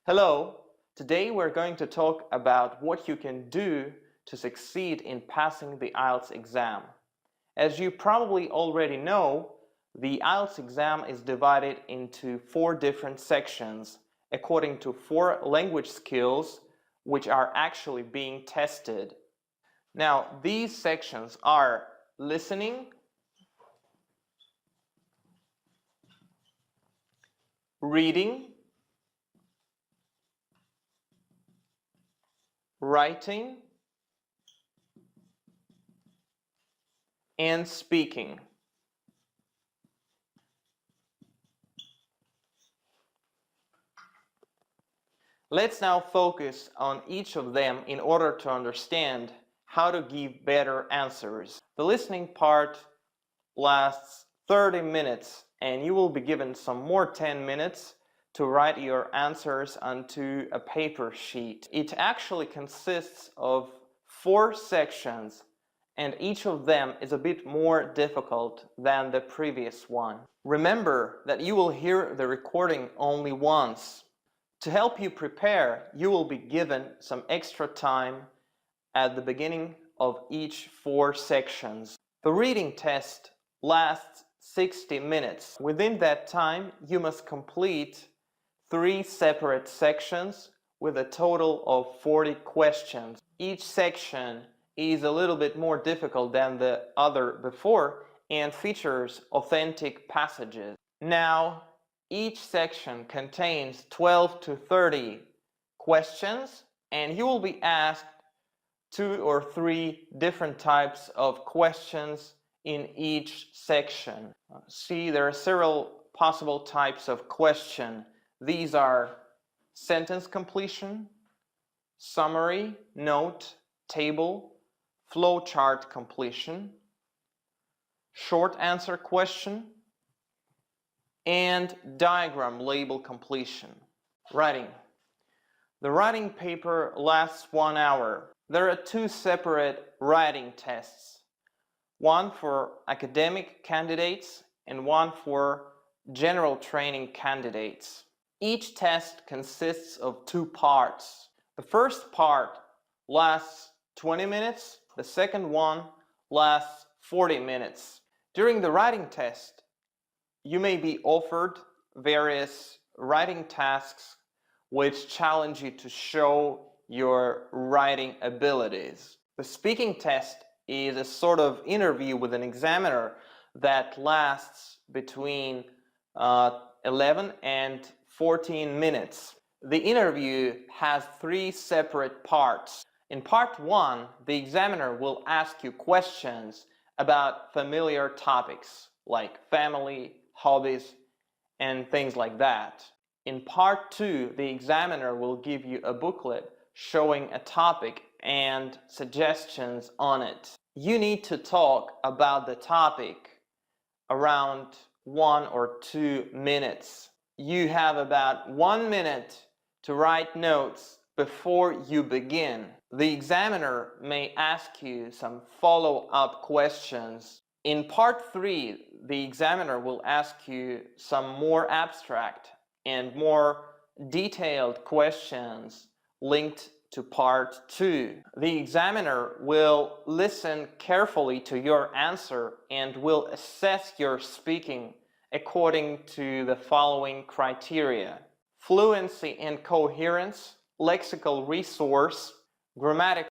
Hello, today we're going to talk about what you can do to succeed in passing the IELTS exam. As you probably already know, the IELTS exam is divided into 4 different sections according to 4 language skills which are actually being tested. Now, these sections are listening, reading, writing, and speaking. Let's now focus on each of them in order to understand how to give better answers. The listening part lasts 30 minutes and you will be given some more 10 minutes to write your answers onto a paper sheet. It actually consists of 4 sections and each of them is a bit more difficult than the previous one. Remember that you will hear the recording only once. To help you prepare, you will be given some extra time at the beginning of each 4 sections. The reading test lasts 60 minutes. Within that time, you must complete 3 separate sections with a total of 40 questions. Each section is a little bit more difficult than the other before and features authentic passages. Now, each section contains 12 to 30 questions and you will be asked 2 or 3 different types of questions in each section. See, there are several possible types of question. These are sentence completion, summary, note, table, flowchart completion, short answer question, and diagram label completion. Writing. The writing paper lasts 1 hour. There are 2 separate writing tests, one for academic candidates and one for general training candidates. Each test consists of 2 parts. The first part lasts 20 minutes, the second one lasts 40 minutes. During the writing test, you may be offered various writing tasks which challenge you to show your writing abilities. The speaking test is a sort of interview with an examiner that lasts between 11 and 14 minutes. The interview has 3 separate parts. In part 1, the examiner will ask you questions about familiar topics like family, hobbies, and things like that. In part 2, the examiner will give you a booklet showing a topic and suggestions on it. You need to talk about the topic around 1 or 2 minutes. You have about 1 minute to write notes before you begin. The examiner may ask you some follow-up questions. In part 3, the examiner will ask you some more abstract and more detailed questions linked to part 2. The examiner will listen carefully to your answer and will assess your speaking according to the following criteria: fluency and coherence, lexical resource, grammatical